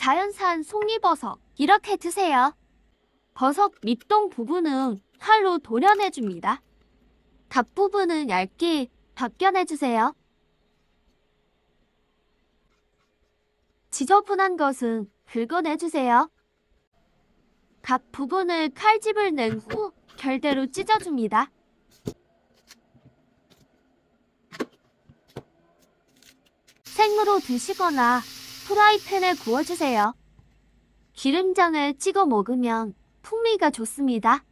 자연산 송이버섯 이렇게 드세요. 버섯 밑동 부분은 칼로 도려내줍니다. 갓 부분은 얇게 벗겨내주세요. 지저분한 것은 긁어내주세요. 갓 부분을 칼집을 낸 후 결대로 찢어줍니다. 생으로 드시거나 프라이팬에 구워주세요. 기름장을 찍어 먹으면 풍미가 좋습니다.